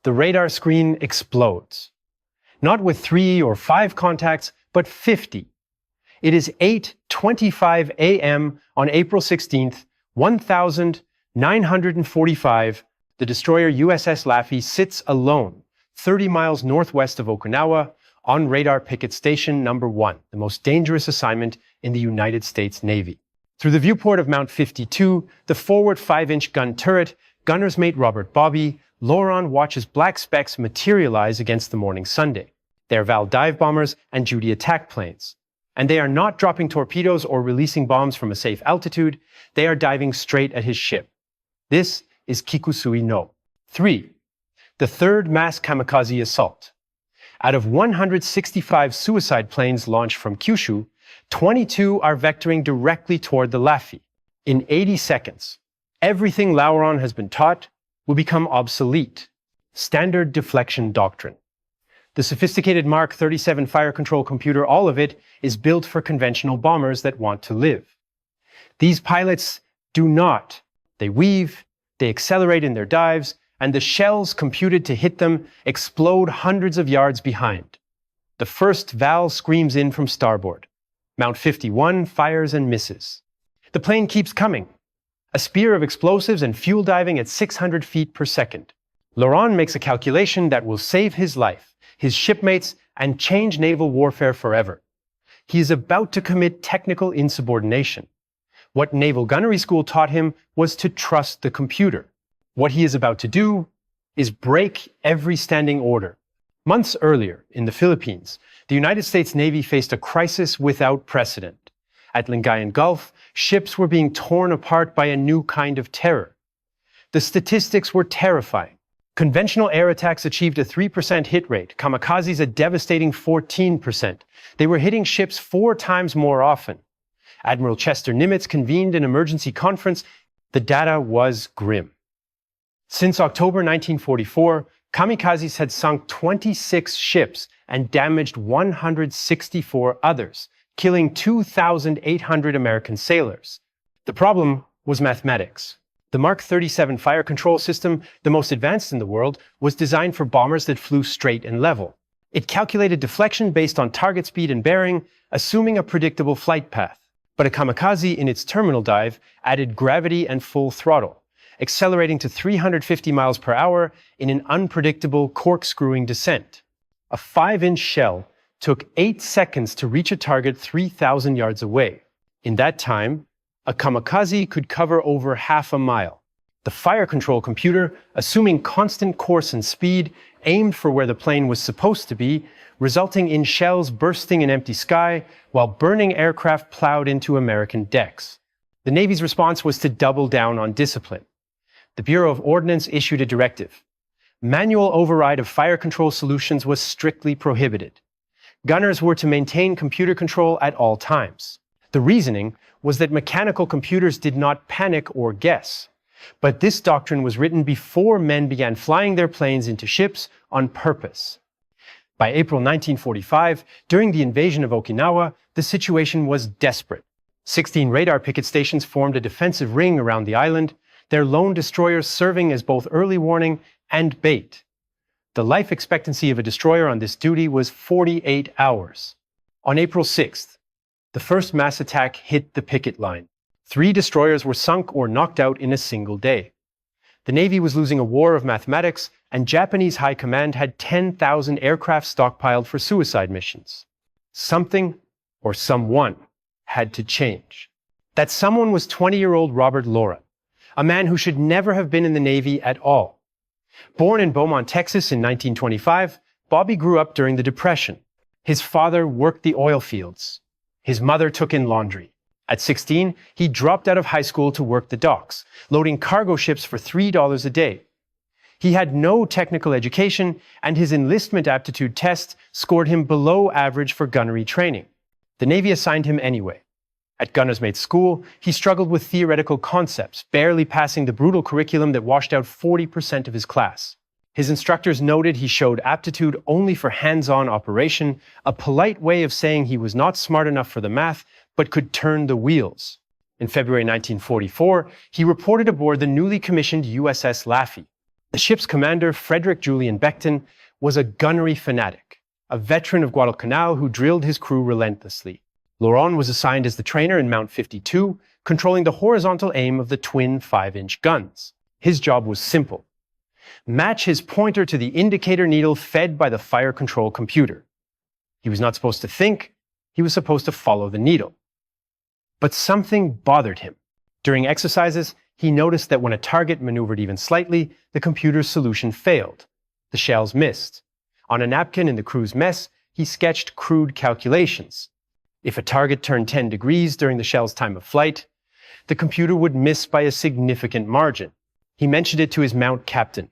the radar screen explodes. Not with 3 or 5 contacts, but 50. It is 8:25 a.m. on April 16th, 1945. The destroyer USS Laffey sits alone, 30 miles northwest of Okinawa, on Radar Picket Station number 1, the most dangerous assignment in the United States Navy. Through the viewport of Mount 52, the forward 5-inch gun turret, gunner's mate Robert Bobby, Lauron watches black specks materialize against the morning Sunday. They are Val dive bombers and Judy attack planes. And they are not dropping torpedoes or releasing bombs from a safe altitude, they are diving straight at his ship. This is Kikusui no. 3. The third mass kamikaze assault. Out of 165 suicide planes launched from Kyushu, 22 are vectoring directly toward the Laffey. In 80 seconds, everything Lauron has been taught will become obsolete. Standard deflection doctrine. The sophisticated Mark 37 fire control computer, all of it, is built for conventional bombers that want to live. These pilots do not. They weave, they accelerate in their dives, and the shells computed to hit them explode hundreds of yards behind. The first Val screams in from starboard. Mount 51 fires and misses. The plane keeps coming. A spear of explosives and fuel diving at 600 feet per second. Lauron makes a calculation that will save his life, his shipmates, and change naval warfare forever. He is about to commit technical insubordination. What naval gunnery school taught him was to trust the computer. What he is about to do is break every standing order. Months earlier, in the Philippines, the United States Navy faced a crisis without precedent. At Lingayen Gulf, ships were being torn apart by a new kind of terror. The statistics were terrifying. Conventional air attacks achieved a 3% hit rate, kamikazes a devastating 14%. They were hitting ships 4 times more often. Admiral Chester Nimitz convened an emergency conference. The data was grim. Since October 1944, kamikazes had sunk 26 ships and damaged 164 others, killing 2,800 American sailors. The problem was mathematics. The Mark 37 fire control system, the most advanced in the world, was designed for bombers that flew straight and level. It calculated deflection based on target speed and bearing, assuming a predictable flight path. But a kamikaze in its terminal dive added gravity and full throttle, accelerating to 350 miles per hour in an unpredictable corkscrewing descent. A 5-inch shell took 8 seconds to reach a target 3,000 yards away. In that time, a kamikaze could cover over half a mile. The fire control computer, assuming constant course and speed, aimed for where the plane was supposed to be, resulting in shells bursting in empty sky while burning aircraft plowed into American decks. The Navy's response was to double down on discipline. The Bureau of Ordnance issued a directive. Manual override of fire control solutions was strictly prohibited. Gunners were to maintain computer control at all times. The reasoning was that mechanical computers did not panic or guess. But this doctrine was written before men began flying their planes into ships on purpose. By April 1945, during the invasion of Okinawa, the situation was desperate. 16 radar picket stations formed a defensive ring around the island, their lone destroyers serving as both early warning and bait. The life expectancy of a destroyer on this duty was 48 hours. On April 6th, the first mass attack hit the picket line. 3 destroyers were sunk or knocked out in a single day. The Navy was losing a war of mathematics, and Japanese High Command had 10,000 aircraft stockpiled for suicide missions. Something, or someone, had to change. That someone was 20-year-old Robert Lauron, a man who should never have been in the Navy at all. Born in Beaumont, Texas in 1925, Bobby grew up during the Depression. His father worked the oil fields. His mother took in laundry. At 16, he dropped out of high school to work the docks, loading cargo ships for $3 a day. He had no technical education, and his enlistment aptitude test scored him below average for gunnery training. The Navy assigned him anyway. At gunner's mate school, he struggled with theoretical concepts, barely passing the brutal curriculum that washed out 40% of his class. His instructors noted he showed aptitude only for hands-on operation, a polite way of saying he was not smart enough for the math, but could turn the wheels. In February 1944, he reported aboard the newly commissioned USS Laffey. The ship's commander, Frederick Julian Beckton, was a gunnery fanatic, a veteran of Guadalcanal who drilled his crew relentlessly. Lauron was assigned as the trainer in Mount 52, controlling the horizontal aim of the twin 5-inch guns. His job was simple: match his pointer to the indicator needle fed by the fire control computer. He was not supposed to think, he was supposed to follow the needle. But something bothered him. During exercises, he noticed that when a target maneuvered even slightly, the computer's solution failed. The shells missed. On a napkin in the crew's mess, he sketched crude calculations. If a target turned 10 degrees during the shell's time of flight, the computer would miss by a significant margin. He mentioned it to his mount captain,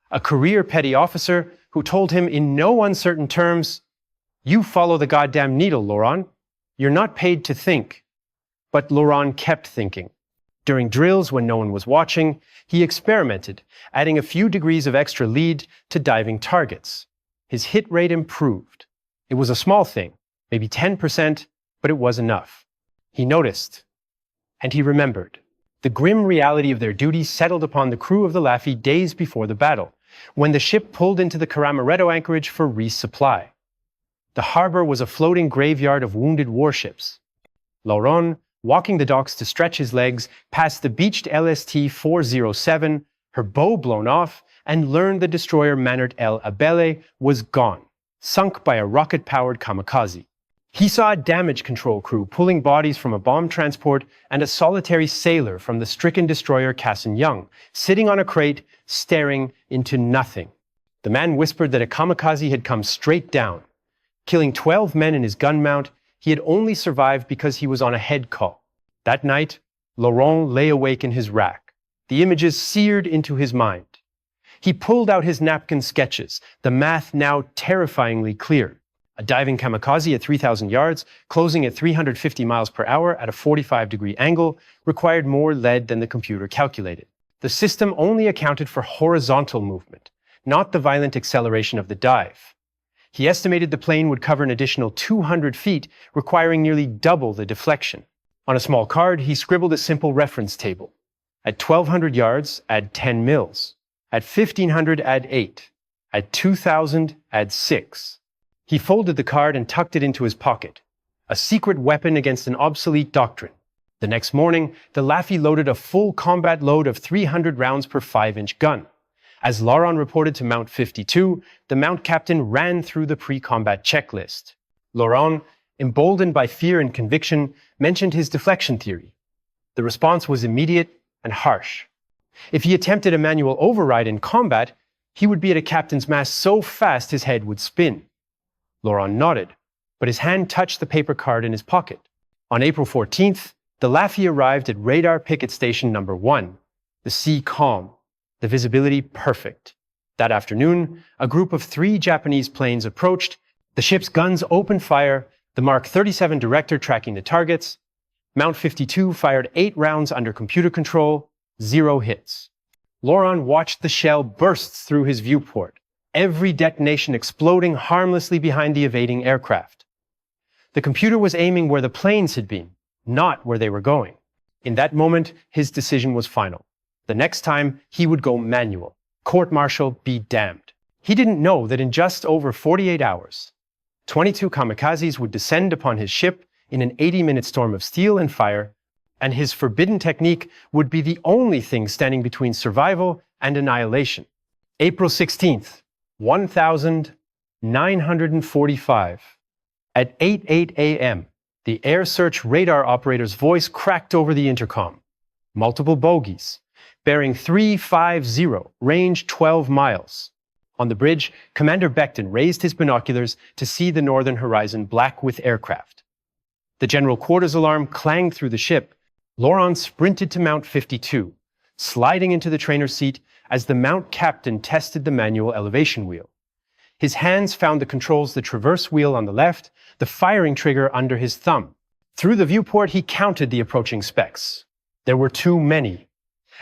a career petty officer who told him in no uncertain terms, "You follow the goddamn needle, Lauron. You're not paid to think." But Lauron kept thinking. During drills, when no one was watching, he experimented, adding a few degrees of extra lead to diving targets. His hit rate improved. It was a small thing, maybe 10%, but it was enough. He noticed, and he remembered. The grim reality of their duty settled upon the crew of the Laffey days before the battle, when the ship pulled into the Caramaretto anchorage for resupply. The harbor was a floating graveyard of wounded warships. Lauron, walking the docks to stretch his legs, passed the beached LST-407, her bow blown off, and learned the destroyer Manert El Abele was gone, sunk by a rocket-powered kamikaze. He saw a damage control crew pulling bodies from a bomb transport and a solitary sailor from the stricken destroyer Cassin Young, sitting on a crate, staring into nothing. The man whispered that a kamikaze had come straight down. Killing 12 men in his gun mount, he had only survived because he was on a head call. That night, Lauron lay awake in his rack, the images seared into his mind. He pulled out his napkin sketches, the math now terrifyingly clear. A diving kamikaze at 3,000 yards, closing at 350 miles per hour at a 45-degree angle, required more lead than the computer calculated. The system only accounted for horizontal movement, not the violent acceleration of the dive. He estimated the plane would cover an additional 200 feet, requiring nearly double the deflection. On a small card, he scribbled a simple reference table. At 1,200 yards, add 10 mils. At 1,500, add 8. At 2,000, add 6. He folded the card and tucked it into his pocket, a secret weapon against an obsolete doctrine. The next morning, the Laffey loaded a full combat load of 300 rounds per 5-inch gun. As Lauron reported to Mount 52, the mount captain ran through the pre-combat checklist. Lauron, emboldened by fear and conviction, mentioned his deflection theory. The response was immediate and harsh. If he attempted a manual override in combat, he would be at a captain's mast so fast his head would spin. Lauron nodded, but his hand touched the paper card in his pocket. On April 14th, the Laffey arrived at radar picket station number 1, the sea calm, the visibility perfect. That afternoon, a group of 3 Japanese planes approached. The ship's guns opened fire, the Mark 37 director tracking the targets. Mount 52 fired 8 rounds under computer control, 0 hits. Lauron watched the shell burst through his viewport, every detonation exploding harmlessly behind the evading aircraft. The computer was aiming where the planes had been, not where they were going. In that moment, his decision was final. The next time, he would go manual. Court-martial be damned. He didn't know that in just over 48 hours, 22 kamikazes would descend upon his ship in an 80-minute storm of steel and fire, and his forbidden technique would be the only thing standing between survival and annihilation. April 16th, 1945. At 8:08 a.m., the air search radar operator's voice cracked over the intercom. Multiple bogies, bearing 350, range 12 miles. On the bridge, Commander Beckton raised his binoculars to see the northern horizon black with aircraft. The general quarters alarm clanged through the ship. Lauron sprinted to Mount 52, sliding into the trainer's seat as the mount captain tested the manual elevation wheel. His hands found the controls, the traverse wheel on the left, the firing trigger under his thumb. Through the viewport, he counted the approaching specks. There were too many.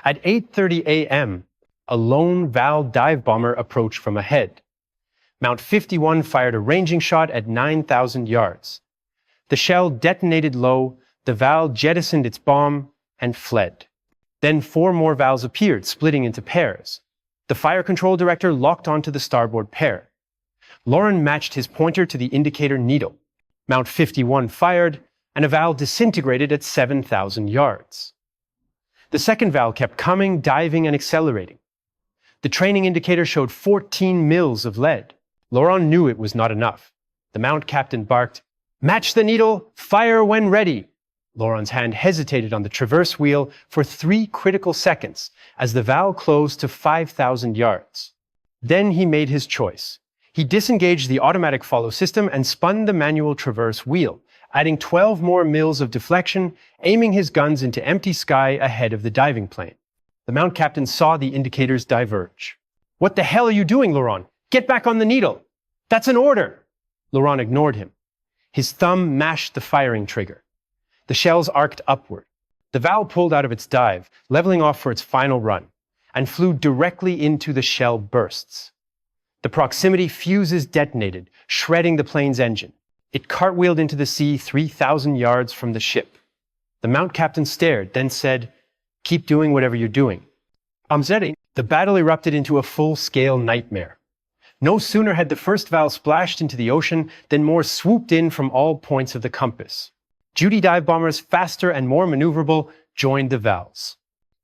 At 8:30 a.m., a lone Val dive bomber approached from ahead. Mount 51 fired a ranging shot at 9,000 yards. The shell detonated low, the Val jettisoned its bomb and fled. Then 4 more Vals appeared, splitting into pairs. The fire control director locked onto the starboard pair. Lauron matched his pointer to the indicator needle. Mount 51 fired, and a valve disintegrated at 7,000 yards. The second valve kept coming, diving, and accelerating. The training indicator showed 14 mils of lead. Lauron knew it was not enough. The mount captain barked, "Match the needle, fire when ready." Lauron's hand hesitated on the traverse wheel for 3 critical seconds as the valve closed to 5,000 yards. Then he made his choice. He disengaged the automatic follow system and spun the manual traverse wheel, adding 12 more mils of deflection, aiming his guns into empty sky ahead of the diving plane. The mount captain saw the indicators diverge. "What the hell are you doing, Lauron? Get back on the needle! That's an order!" Lauron ignored him. His thumb mashed the firing trigger. The shells arced upward. The valve pulled out of its dive, leveling off for its final run, and flew directly into the shell bursts. The proximity fuses detonated, shredding the plane's engine. It cartwheeled into the sea 3,000 yards from the ship. The mount captain stared, then said, "Keep doing whatever you're doing." The battle erupted into a full-scale nightmare. No sooner had the first valve splashed into the ocean than more swooped in from all points of the compass. Duty dive bombers, faster and more maneuverable, joined the valves.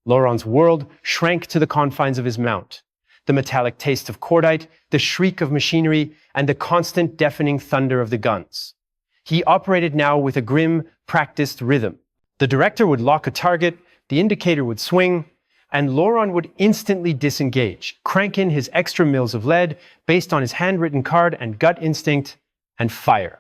Lauron's world shrank to the confines of his mount. The metallic taste of cordite, the shriek of machinery, and the constant deafening thunder of the guns. He operated now with a grim, practiced rhythm. The director would lock a target, the indicator would swing, and Lauron would instantly disengage, crank in his extra mils of lead based on his handwritten card and gut instinct, and fire.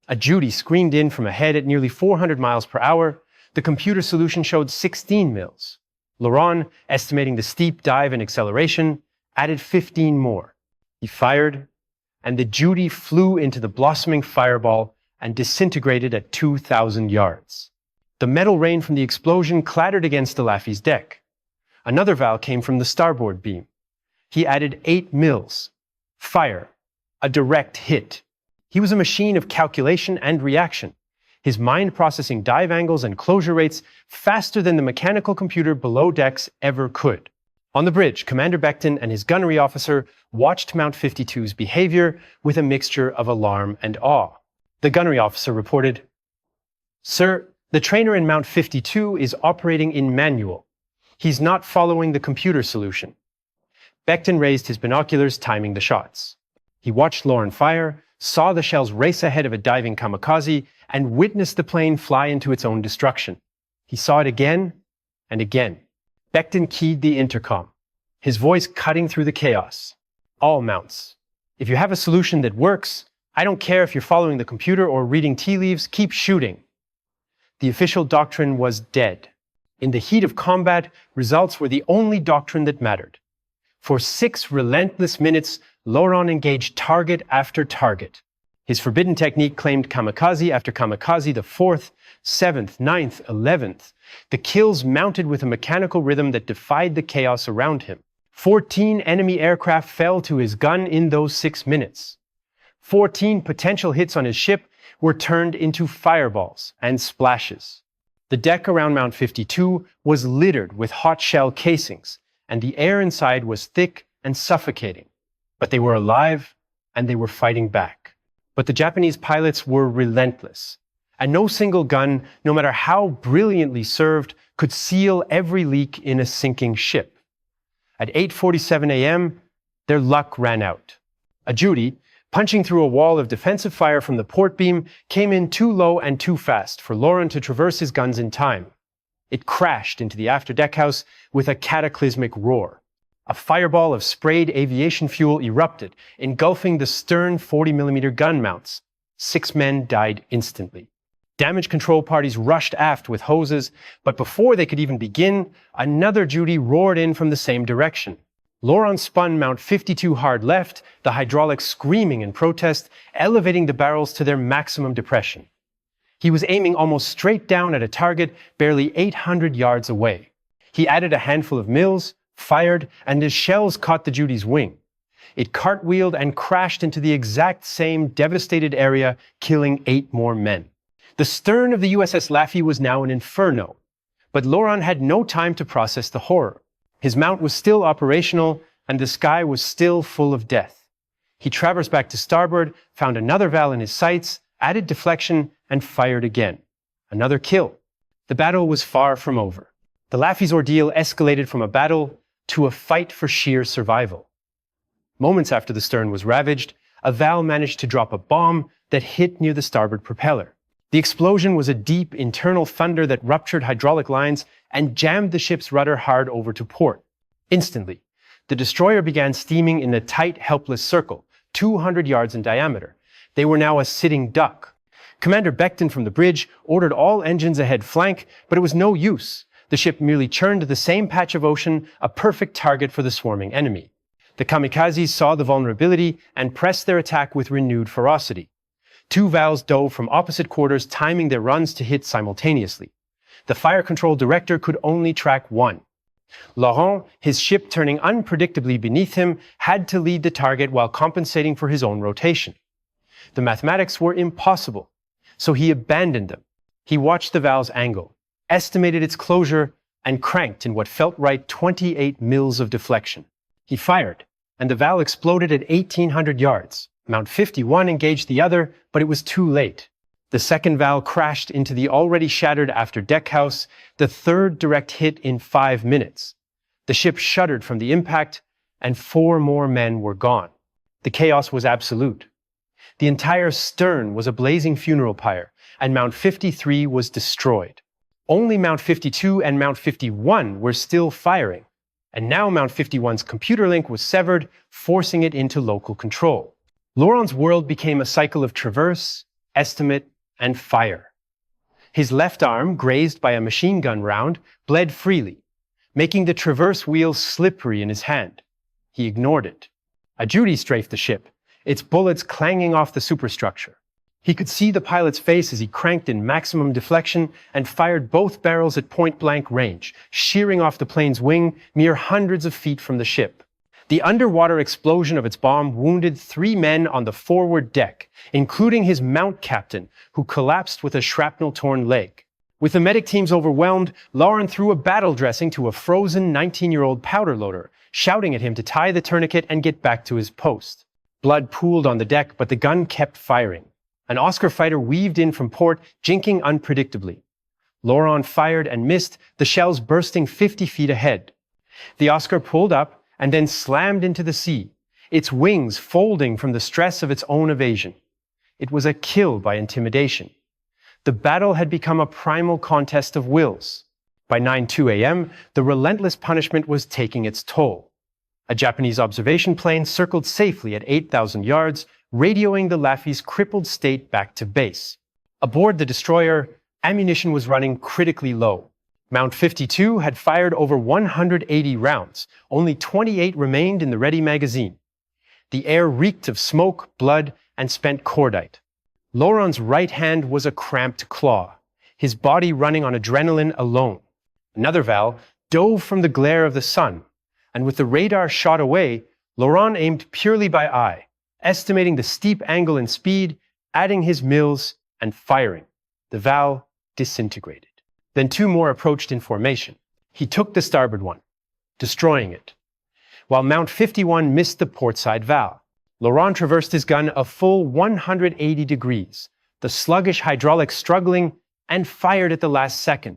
A Judy screamed in from ahead at nearly 400 miles per hour. The computer solution showed 16 mils. Lauron, estimating the steep dive and acceleration, added 15 more. He fired, and the Judy flew into the blossoming fireball and disintegrated at 2,000 yards. The metal rain from the explosion clattered against the Laffey's deck. Another valve came from the starboard beam. He added 8 mils. Fire. A direct hit. He was a machine of calculation and reaction, his mind processing dive angles and closure rates faster than the mechanical computer below decks ever could. On the bridge, Commander Becton and his gunnery officer watched Mount 52's behavior with a mixture of alarm and awe. The gunnery officer reported, "Sir, the trainer in Mount 52 is operating in manual. He's not following the computer solution." Becton raised his binoculars, timing the shots. He watched Lauron fire, saw the shells race ahead of a diving kamikaze, and witnessed the plane fly into its own destruction. He saw it again and again. Becton keyed the intercom, his voice cutting through the chaos. "All mounts. If you have a solution that works, I don't care if you're following the computer or reading tea leaves, keep shooting." The official doctrine was dead. In the heat of combat, results were the only doctrine that mattered. For 6 relentless minutes, Lauron engaged target after target. His forbidden technique claimed kamikaze after kamikaze, the 4th, 7th, 9th, 11th. The kills mounted with a mechanical rhythm that defied the chaos around him. 14 enemy aircraft fell to his gun in those 6 minutes. 14 potential hits on his ship were turned into fireballs and splashes. The deck around Mount 52 was littered with hot shell casings, and the air inside was thick and suffocating. But they were alive, and they were fighting back. But the Japanese pilots were relentless, and no single gun, no matter how brilliantly served, could seal every leak in a sinking ship. At 8:47 a.m., their luck ran out. A Judy, punching through a wall of defensive fire from the port beam, came in too low and too fast for Lauron to traverse his guns in time. It crashed into the after-deck house with a cataclysmic roar. A fireball of sprayed aviation fuel erupted, engulfing the stern 40mm gun mounts. 6 men died instantly. Damage control parties rushed aft with hoses, but before they could even begin, another Judy roared in from the same direction. Lauron spun Mount 52 hard left, the hydraulics screaming in protest, elevating the barrels to their maximum depression. He was aiming almost straight down at a target barely 800 yards away. He added a handful of mils, fired, and his shells caught the Judy's wing. It cartwheeled and crashed into the exact same devastated area, killing 8 more men. The stern of the USS Laffey was now an inferno, but Lauron had no time to process the horror. His mount was still operational, and the sky was still full of death. He traversed back to starboard, found another valve in his sights, added deflection, and fired again. Another kill. The battle was far from over. The Laffey's ordeal escalated from a battle to a fight for sheer survival. Moments after the stern was ravaged, a valve managed to drop a bomb that hit near the starboard propeller. The explosion was a deep internal thunder that ruptured hydraulic lines and jammed the ship's rudder hard over to port. Instantly, the destroyer began steaming in a tight, helpless circle, 200 yards in diameter. They were now a sitting duck. Commander Beckton from the bridge ordered all engines ahead flank, but it was no use. The ship merely churned the same patch of ocean, a perfect target for the swarming enemy. The kamikazes saw the vulnerability and pressed their attack with renewed ferocity. Two valves dove from opposite quarters, timing their runs to hit simultaneously. The fire control director could only track one. Lauron, his ship turning unpredictably beneath him, had to lead the target while compensating for his own rotation. The mathematics were impossible, so he abandoned them. He watched the valve's angle, estimated its closure, and cranked in what felt right 28 mils of deflection. He fired, and the valve exploded at 1,800 yards. Mount 51 engaged the other, but it was too late. The second valve crashed into the already shattered after-deck house, the third direct hit in 5 minutes. The ship shuddered from the impact, and 4 more men were gone. The chaos was absolute. The entire stern was a blazing funeral pyre, and Mount 53 was destroyed. Only Mount 52 and Mount 51 were still firing, and now Mount 51's computer link was severed, forcing it into local control. Lauron's world became a cycle of traverse, estimate, and fire. His left arm, grazed by a machine gun round, bled freely, making the traverse wheel slippery in his hand. He ignored it. A Judy strafed the ship, its bullets clanging off the superstructure. He could see the pilot's face as he cranked in maximum deflection and fired both barrels at point-blank range, shearing off the plane's wing mere hundreds of feet from the ship. The underwater explosion of its bomb wounded 3 men on the forward deck, including his mount captain, who collapsed with a shrapnel-torn leg. With the medic teams overwhelmed, Lauron threw a battle dressing to a frozen 19-year-old powder loader, shouting at him to tie the tourniquet and get back to his post. Blood pooled on the deck, but the gun kept firing. An Oscar fighter weaved in from port, jinking unpredictably. Lauron fired and missed, the shells bursting 50 feet ahead. The Oscar pulled up and then slammed into the sea, its wings folding from the stress of its own evasion. It was a kill by intimidation. The battle had become a primal contest of wills. By 9:02 a.m., the relentless punishment was taking its toll. A Japanese observation plane circled safely at 8,000 yards, radioing the Laffey's crippled state back to base. Aboard the destroyer, ammunition was running critically low. Mount 52 had fired over 180 rounds. Only 28 remained in the ready magazine. The air reeked of smoke, blood, and spent cordite. Lauron's right hand was a cramped claw, his body running on adrenaline alone. Another valve dove from the glare of the sun, and with the radar shot away, Lauron aimed purely by eye, estimating the steep angle and speed, adding his mils, and firing. The valve disintegrated. Then 2 more approached in formation. He took the starboard one, destroying it, while Mount 51 missed the portside valve. Lauron traversed his gun a full 180 degrees, the sluggish hydraulics struggling, and fired at the last second,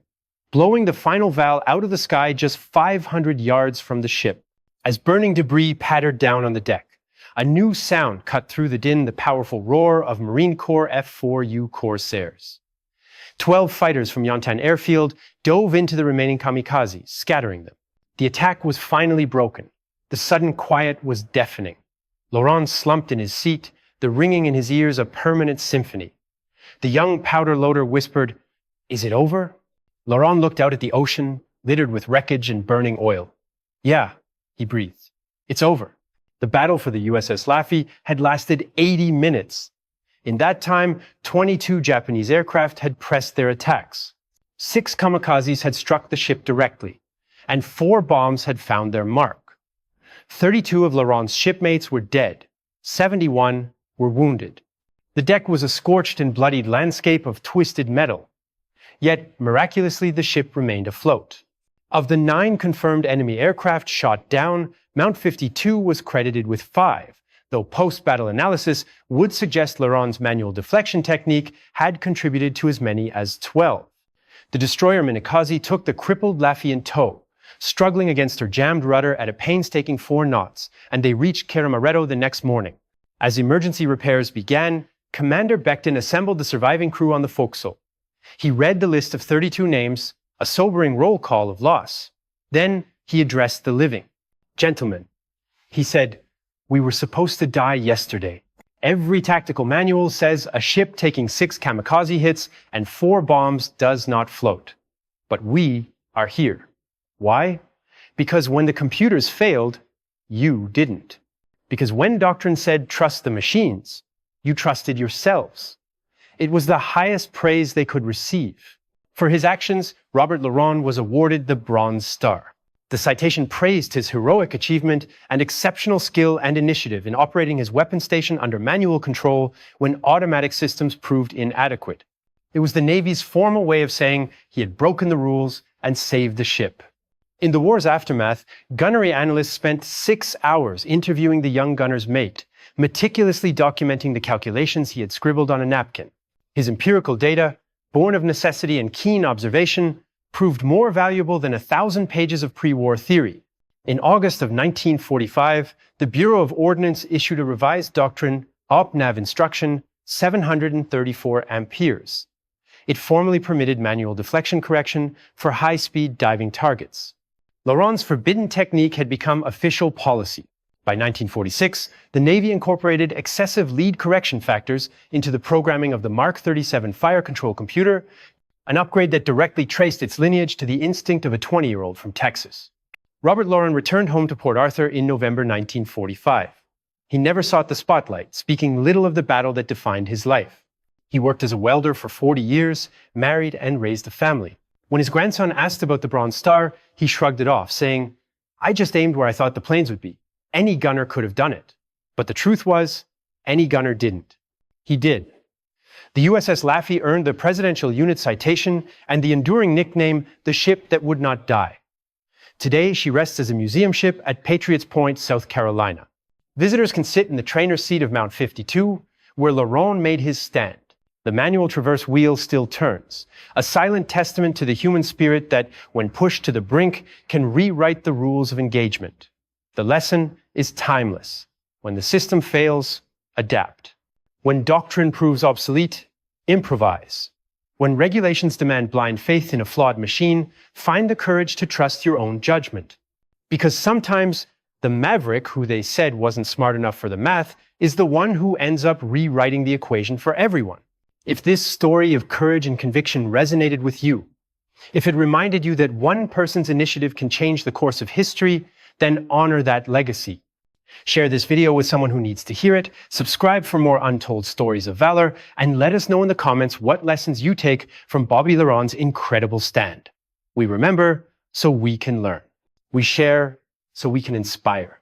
blowing the final valve out of the sky just 500 yards from the ship. As burning debris pattered down on the deck, a new sound cut through the din, the powerful roar of Marine Corps F-4U Corsairs. 12 fighters from Yantan Airfield dove into the remaining kamikazes, scattering them. The attack was finally broken. The sudden quiet was deafening. Lauron slumped in his seat, the ringing in his ears a permanent symphony. The young powder loader whispered, "Is it over?" Lauron looked out at the ocean, littered with wreckage and burning oil. "Yeah," he breathed. "It's over." The battle for the USS Laffey had lasted 80 minutes. In that time, 22 Japanese aircraft had pressed their attacks. 6 kamikazes had struck the ship directly, and 4 bombs had found their mark. 32 of Lauron's shipmates were dead. 71 were wounded. The deck was a scorched and bloodied landscape of twisted metal. Yet, miraculously, the ship remained afloat. Of the 9 confirmed enemy aircraft shot down, Mount 52 was credited with 5, though post-battle analysis would suggest Lauron's manual deflection technique had contributed to as many as 12. The destroyer kamikaze took the crippled Laffey in tow, struggling against her jammed rudder at a painstaking 4 knots, and they reached Keramaretto the next morning. As emergency repairs began, Commander Becton assembled the surviving crew on the forecastle. He read the list of 32 names, a sobering roll call of loss. Then he addressed the living. "Gentlemen," he said, "we were supposed to die yesterday. Every tactical manual says a ship taking 6 kamikaze hits and 4 bombs does not float. But we are here. Why? Because when the computers failed, you didn't. Because when doctrine said trust the machines, you trusted yourselves." It was the highest praise they could receive. For his actions, Robert Lauron was awarded the Bronze Star. The citation praised his heroic achievement and exceptional skill and initiative in operating his weapon station under manual control when automatic systems proved inadequate. It was the Navy's formal way of saying he had broken the rules and saved the ship. In the war's aftermath, gunnery analysts spent 6 hours interviewing the young gunner's mate, meticulously documenting the calculations he had scribbled on a napkin. His empirical data, born of necessity and keen observation, proved more valuable than 1,000 pages of pre-war theory. In August of 1945, the Bureau of Ordnance issued a revised doctrine, Op-Nav Instruction 734 amperes. It formally permitted manual deflection correction for high-speed diving targets. Lauron's forbidden technique had become official policy. By 1946, the Navy incorporated excessive lead correction factors into the programming of the Mark 37 fire control computer, an upgrade that directly traced its lineage to the instinct of a 20-year-old from Texas. Robert Lauron returned home to Port Arthur in November 1945. He never sought the spotlight, speaking little of the battle that defined his life. He worked as a welder for 40 years, married and raised a family. When his grandson asked about the Bronze Star, he shrugged it off, saying, "I just aimed where I thought the planes would be. Any gunner could have done it." But the truth was, any gunner didn't. He did. The USS Laffey earned the Presidential Unit Citation and the enduring nickname, the ship that would not die. Today, she rests as a museum ship at Patriots Point, South Carolina. Visitors can sit in the trainer's seat of Mount 52, where Lauron made his stand. The manual traverse wheel still turns, a silent testament to the human spirit that, when pushed to the brink, can rewrite the rules of engagement. The lesson is timeless. When the system fails, adapt. When doctrine proves obsolete, improvise. When regulations demand blind faith in a flawed machine, find the courage to trust your own judgment. Because sometimes the maverick, who they said wasn't smart enough for the math, is the one who ends up rewriting the equation for everyone. If this story of courage and conviction resonated with you, if it reminded you that one person's initiative can change the course of history, then honor that legacy. Share this video with someone who needs to hear it, subscribe for more untold stories of valor, and let us know in the comments what lessons you take from Bobby Lauron's incredible stand. We remember so we can learn. We share so we can inspire.